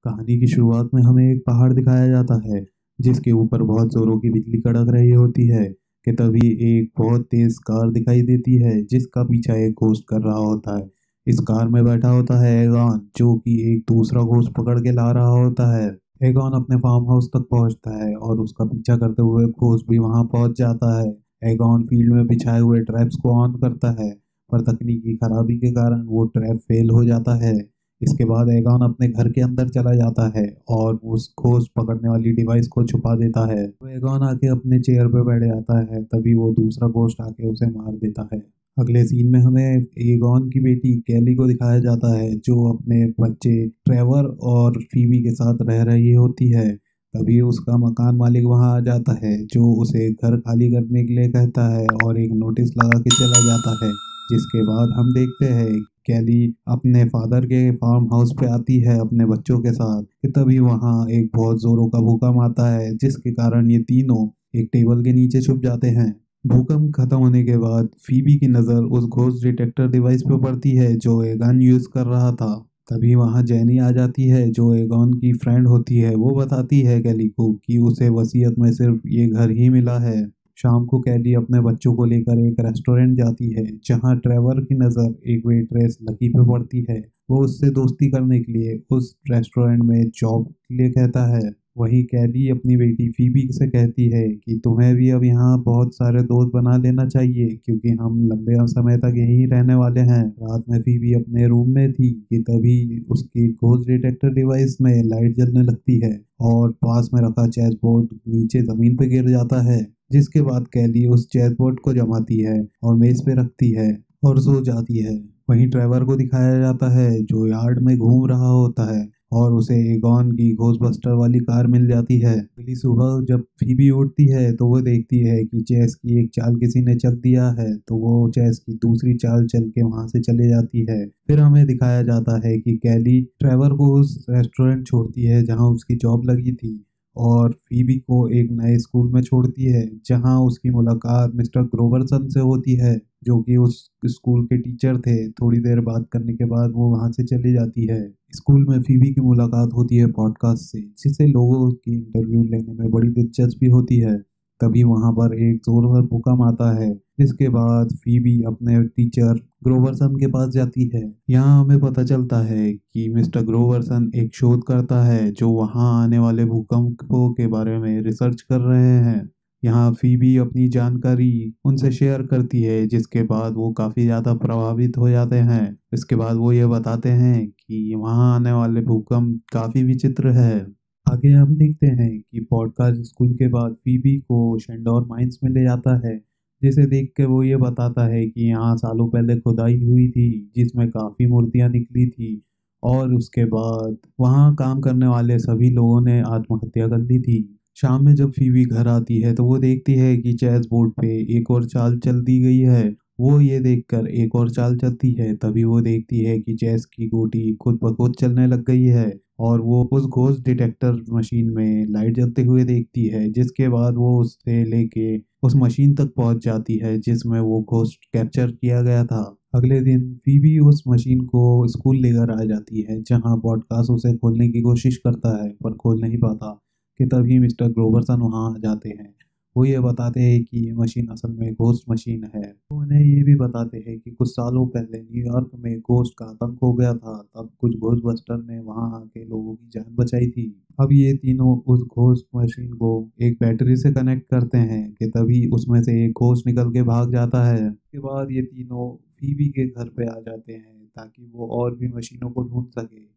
कहानी की शुरुआत में हमें एक पहाड़ दिखाया जाता है जिसके ऊपर बहुत जोरों की बिजली कड़क रही होती है कि तभी एक बहुत तेज कार दिखाई देती है जिसका पीछा एक घोस्ट कर रहा होता है। इस कार में बैठा होता है एगॉन जो कि एक दूसरा घोस्ट पकड़ के ला रहा होता है। एगॉन अपने फार्म हाउस तक पहुंचता है और उसका पीछा करते हुए घोस्ट भी वहां पहुंच जाता है। एगॉन फील्ड में बिछाए हुए ट्रैप्स को ऑन करता है पर तकनीकी खराबी के कारण वो ट्रैप फेल हो जाता है। इसके बाद एगॉन अपने घर के अंदर चला जाता है और उस घोस्ट पकड़ने वाली डिवाइस को छुपा देता है। तो एगॉन आके अपने चेयर पे बैठ जाता है तभी वो दूसरा घोस्ट आके उसे मार देता है। अगले सीन में हमें एगॉन की बेटी कैली को दिखाया जाता है जो अपने बच्चे ट्रेवर और फीबी के साथ रह रही होती है। तभी उसका मकान मालिक वहां आ जाता है जो उसे घर खाली करने के लिए कहता है और एक नोटिस लगा के चला जाता है। जिसके बाद हम देखते हैं कैली अपने फादर के फार्म हाउस पे आती है अपने बच्चों के साथ कि तभी वहाँ एक बहुत जोरों का भूकंप आता है जिसके कारण ये तीनों एक टेबल के नीचे छुप जाते हैं। भूकंप खत्म होने के बाद फीबी की नज़र उस घोस्ट डिटेक्टर डिवाइस पे पड़ती है जो एगन यूज़ कर रहा था। तभी वहाँ जेनी आ जाती है जो एगॉन की फ्रेंड होती है। वो बताती है कैली को कि उसे वसीयत में सिर्फ ये घर ही मिला है। शाम को कैली अपने बच्चों को लेकर एक रेस्टोरेंट जाती है जहां ट्रेवर की नज़र एक वेट्रेस लकी पे पड़ती है। वो उससे दोस्ती करने के लिए उस रेस्टोरेंट में जॉब के लिए कहता है। वहीं कैली अपनी बेटी फीबी से कहती है कि तुम्हें भी अब यहाँ बहुत सारे दोस्त बना लेना चाहिए क्योंकि हम लंबे समय तक यहीं रहने वाले हैं। रात में फीबी अपने रूम में थी कि तभी उसकी घोस्ट डिटेक्टर डिवाइस में लाइट जलने लगती है और पास में रखा चेस बोर्ड नीचे जमीन पे गिर जाता है। जिसके बाद कैली उस चेसबोर्ड को जमाती है और मेज पे रखती है और सो जाती है। वहीं ट्रेवर को दिखाया जाता है जो यार्ड में घूम रहा होता है और उसे एगॉन की घोस्टबस्टर वाली कार मिल जाती है। अगली सुबह जब फीबी उठती है तो वो देखती है कि चेस की एक चाल किसी ने चल दिया है तो वो चेस की दूसरी चाल चल के वहां से चले जाती है। फिर हमें दिखाया जाता है कि कैली ट्रेवर को उस रेस्टोरेंट छोड़ती है जहां उसकी जॉब लगी थी और फीबी को एक नए स्कूल में छोड़ती है जहां उसकी मुलाकात मिस्टर ग्रोवरसन से होती है जो कि उस स्कूल के टीचर थे। थोड़ी देर बात करने के बाद वो वहां से चली जाती है। स्कूल में फीबी की मुलाकात होती है पॉडकास्ट से जिसे लोगों की इंटरव्यू लेने में बड़ी दिलचस्पी होती है। तभी वहां पर एक जोरदार भूकंप आता है जिसके बाद फीबी अपने टीचर ग्रोवरसन के पास जाती है। यहाँ हमें पता चलता है कि मिस्टर ग्रोवरसन एक शोध करता है जो वहाँ आने वाले भूकंपों के बारे में रिसर्च कर रहे हैं। यहाँ फीबी अपनी जानकारी उनसे शेयर करती है जिसके बाद वो काफ़ी ज़्यादा प्रभावित हो जाते हैं। इसके बाद वो ये बताते हैं कि वहाँ आने वाले भूकंप काफ़ी विचित्र है। आगे हम देखते हैं कि पॉडकास्ट स्कूल के बाद फीबी को शेंडोर माइंस में ले जाता है जिसे देख के वो ये बताता है कि यहाँ सालों पहले खुदाई हुई थी जिसमें काफ़ी मूर्तियाँ निकली थी और उसके बाद वहाँ काम करने वाले सभी लोगों ने आत्महत्या कर ली थी। शाम में जब फीबी घर आती है तो वो देखती है कि चेस बोर्ड पे एक और चाल चल दी गई है। वो ये देखकर एक और चाल चलती है तभी वो देखती है कि चेस की गोटी खुद ब खुद चलने लग गई है और वो उस घोस्ट डिटेक्टर मशीन में लाइट जलते हुए देखती है। जिसके बाद वो उससे लेके उस मशीन तक पहुंच जाती है जिसमें वो घोस्ट कैप्चर किया गया था। अगले दिन फीबी उस मशीन को स्कूल लेकर आ जाती है जहां पॉडकास्ट उसे खोलने की कोशिश करता है पर खोल नहीं पाता कि तभी मिस्टर ग्रोवरसन वहां आ जाते हैं। वो ये बताते हैं कि ये मशीन असल में घोस्ट मशीन है। वो उन्हें ये भी बताते हैं कि कुछ सालों पहले न्यूयॉर्क में घोस्ट का आतंक हो गया था तब कुछ घोस्ट बस्टर ने वहां आके लोगों की जान बचाई थी। अब ये तीनों उस घोस्ट मशीन को एक बैटरी से कनेक्ट करते हैं कि तभी उसमें से एक घोस्ट निकल के भाग जाता है। उसके बाद ये तीनों फीबी के घर पे आ जाते हैं ताकि वो और भी मशीनों को ढूंढ सके।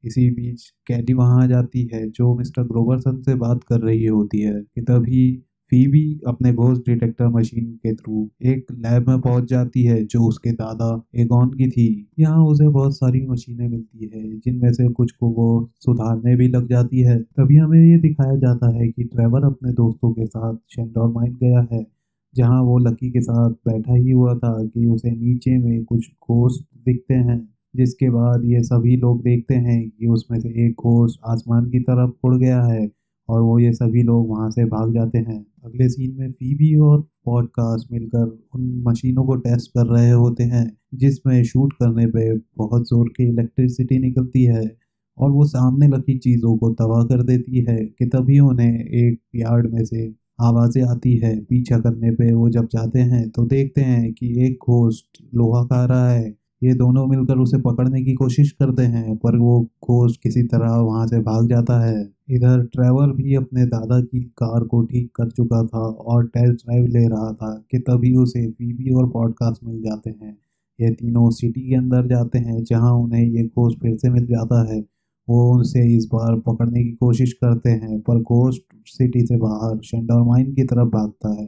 इसी बीच कैडी वहां आ जाती है जो मिस्टर ग्रोवरसन से बात कर रही होती है कि तभी फीबी अपने घोस्ट डिटेक्टर मशीन के थ्रू एक लैब में पहुंच जाती है जो उसके दादा एगॉन की थी। यहाँ उसे बहुत सारी मशीनें मिलती है जिनमें से कुछ को वो सुधारने भी लग जाती है। तभी हमें ये दिखाया जाता है कि ट्रेवर अपने दोस्तों के साथ शेंडोर माइन गया है जहाँ वो लकी के साथ बैठा ही हुआ था कि उसे नीचे में कुछ घोस्ट दिखते हैं। जिसके बाद ये सभी लोग देखते हैं कि उसमें से एक घोस्ट आसमान की तरफ उड़ गया है और वो ये सभी लोग वहां से भाग जाते हैं। अगले सीन में फीबी और पॉडकास्ट मिलकर उन मशीनों को टेस्ट कर रहे होते हैं जिसमें शूट करने पे बहुत जोर की इलेक्ट्रिसिटी निकलती है और वो सामने रखी चीज़ों को तबाह कर देती है कि तभी उन्हें एक यार्ड में से आवाज़ें आती है। पीछा करने पे वो जब जाते हैं तो देखते हैं कि एक घोस्ट लोहा खा रहा है। ये दोनों मिलकर उसे पकड़ने की कोशिश करते हैं पर वो घोस्ट किसी तरह वहाँ से भाग जाता है। इधर ट्रेवर भी अपने दादा की कार को ठीक कर चुका था और टेस्ट ड्राइव ले रहा था कि तभी उसे फीबी और पॉडकास्ट मिल जाते हैं। ये तीनों सिटी के अंदर जाते हैं जहाँ उन्हें ये घोस्ट फिर से मिल जाता है। वो उनसे इस बार पकड़ने की कोशिश करते हैं पर घोस्ट सिटी से बाहर शेंडोर माइन की तरफ भागता है,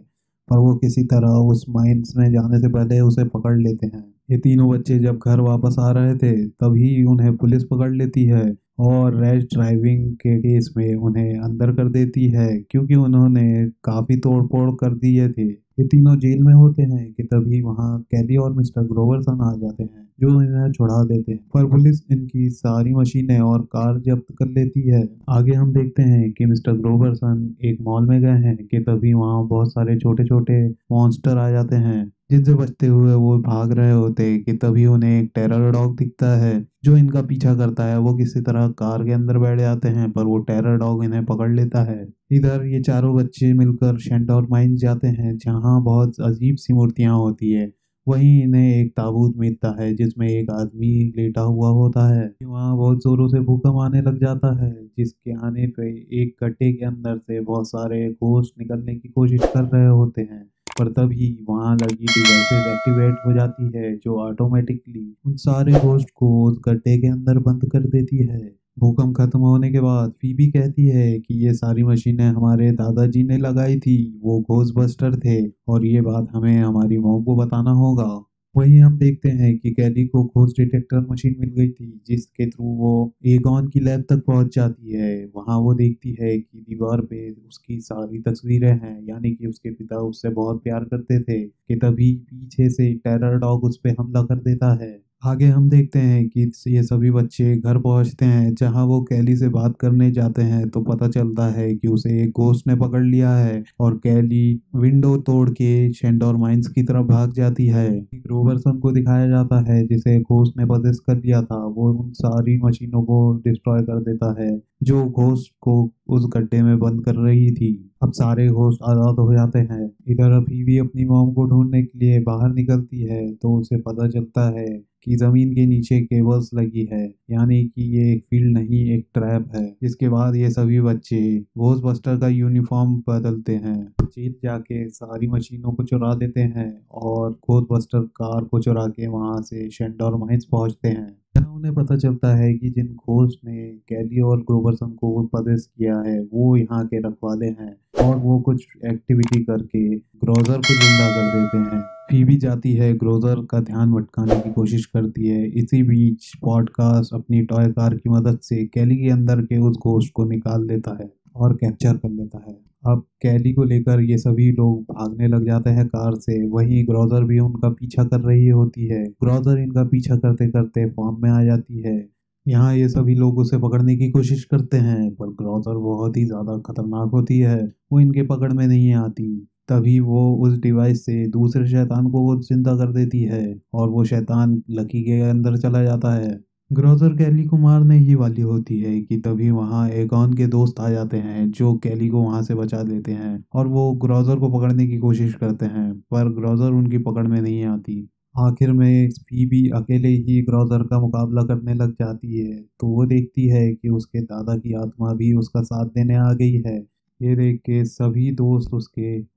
पर वो किसी तरह उस माइंस में जाने से पहले उसे पकड़ लेते हैं। ये तीनों बच्चे जब घर वापस आ रहे थे तभी उन्हें पुलिस पकड़ लेती है और रैश ड्राइविंग के केस में उन्हें अंदर कर देती है क्योंकि उन्होंने काफ़ी तोड़ फोड़ कर दिए थे। ये तीनों जेल में होते हैं कि तभी वहाँ कैली और मिस्टर ग्रोवरसन आ जाते हैं जो इन्हें छुड़ा देते हैं, पर पुलिस इनकी सारी मशीनें और कार जब्त कर लेती है। आगे हम देखते हैं कि मिस्टर ग्रोवरसन एक मॉल में गए हैं कि तभी वहाँ बहुत सारे छोटे छोटे मॉन्स्टर आ जाते हैं जिनसे बचते हुए वो भाग रहे होते कि तभी उन्हें एक टेरर डॉग दिखता है जो इनका पीछा करता है। वो किसी तरह कार के अंदर बैठ जाते हैं पर वो टेरर डॉग इन्हें पकड़ लेता है। इधर ये चारों बच्चे मिलकर शेंडोर माइंस जाते हैं जहाँ बहुत अजीब सी मूर्तियाँ होती है। वहीं इन्हें एक ताबूत मिलता है जिसमें एक आदमी लेटा हुआ होता है। वहाँ बहुत जोरों से भूकंप आने लग जाता है जिसके आने पे एक गड्ढे के अंदर से बहुत सारे घोस्ट निकलने की कोशिश कर रहे होते हैं, पर तभी वहाँ लगी डिवाइसेस एक्टिवेट हो जाती है जो ऑटोमेटिकली उन सारे घोस्ट को उस गड्ढे के अंदर बंद कर देती है। भूकंप खत्म होने के बाद फीबी कहती है कि ये सारी मशीनें हमारे दादाजी ने लगाई थी, वो घोस्ट बस्टर थे और ये बात हमें हमारी मॉम को बताना होगा। वहीं हम देखते हैं कि कैली को खोज डिटेक्टर मशीन मिल गई थी जिसके थ्रू वो एगॉन की लैब तक पहुंच जाती है। वहां वो देखती है कि दीवार पे उसकी सारी तस्वीरें हैं, यानी कि उसके पिता उससे बहुत प्यार करते थे कि तभी पीछे से टेरर डॉग उस पे हमला कर देता है। आगे हम देखते हैं कि ये सभी बच्चे घर पहुंचते हैं जहां वो कैली से बात करने जाते हैं तो पता चलता है कि उसे एक घोस्ट ने पकड़ लिया है और कैली विंडो तोड़ के शेंडोर माइंस की तरफ भाग जाती है। रोबर्सन को दिखाया जाता है जिसे घोस्ट ने पजेस कर लिया था। वो उन सारी मशीनों को डिस्ट्रॉय कर देता है जो घोस्ट को उस गड्ढे में बंद कर रही थी। अब सारे घोस्ट आजाद हो जाते हैं। इधर अभी भी अपनी मॉम को ढूंढने के लिए बाहर निकलती है तो उसे पता चलता है कि जमीन के नीचे केबल्स लगी है, यानी कि ये एक फील्ड नहीं एक ट्रैप है। जिसके बाद ये सभी बच्चे घोस्ट बस्टर का यूनिफॉर्म बदलते हैं, जेल जाके सारी मशीनों को चुरा देते हैं और घोस्ट बस्टर कार को चुरा के वहां से शेंडोर माइंस पहुंचते हैं। यहाँ उन्हें पता चलता है कि जिन घोस्ट ने कैली और ग्रोवरसन को पदेश किया है वो यहाँ के रखवाले हैं और वो कुछ एक्टिविटी करके ग्रोजर को जिंदा कर देते हैं। फीबी जाती है ग्रोजर का ध्यान भटकाने की कोशिश करती है। इसी बीच पॉडकास्ट अपनी टॉय कार की मदद से कैली के अंदर के उस घोस्ट को निकाल लेता है और कैप्चर कर लेता है। अब कैली को लेकर ये सभी लोग भागने लग जाते हैं कार से। वहीं ग्रोजर भी उनका पीछा कर रही होती है। ग्रोजर इनका पीछा करते करते फॉर्म में आ जाती है। यहाँ ये सभी लोग उसे पकड़ने की कोशिश करते हैं पर ग्रोजर बहुत ही ज़्यादा खतरनाक होती है, वो इनके पकड़ में नहीं आती। तभी वो उस डिवाइस से दूसरे शैतान को वो जिंदा कर देती है और वो शैतान लकी के अंदर चला जाता है। ग्रोजर कैली को मारने ही वाली होती है कि तभी वहाँ एगॉन के दोस्त आ जाते हैं जो कैली को वहाँ से बचा लेते हैं और वो ग्रोजर को पकड़ने की कोशिश करते हैं पर ग्रोजर उनकी पकड़ में नहीं आती। आखिर में फीबी अकेले ही ग्रोजर का मुकाबला करने लग जाती है तो वो देखती है कि उसके दादा की आत्मा भी उसका साथ देने आ गई है। ये देख के सभी दोस्त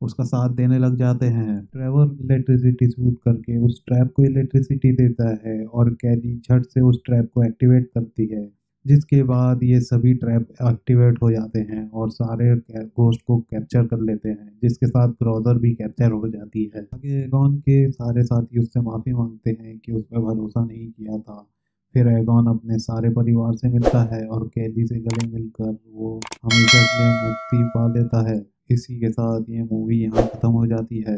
उसका साथ देने लग जाते हैं। ट्रेवर इलेक्ट्रिसिटी शूट करके उस ट्रैप को इलेक्ट्रिसिटी देता है और कैली झट से उस ट्रैप को एक्टिवेट करती है, जिसके बाद ये सभी ट्रैप एक्टिवेट हो जाते हैं और सारे घोस्ट को कैप्चर कर लेते हैं, जिसके साथ ग्रोजर भी कैप्चर हो जाती है। आगे एगॉन के सारे साथी उससे माफ़ी मांगते हैं कि उस पर भरोसा नहीं किया था। फिर एगॉन अपने सारे परिवार से मिलता है और कैली से गले मिलकर वो हमेशा के लिए मुक्ति पा लेता है। इसी के साथ ये मूवी यहाँ ख़त्म हो जाती है।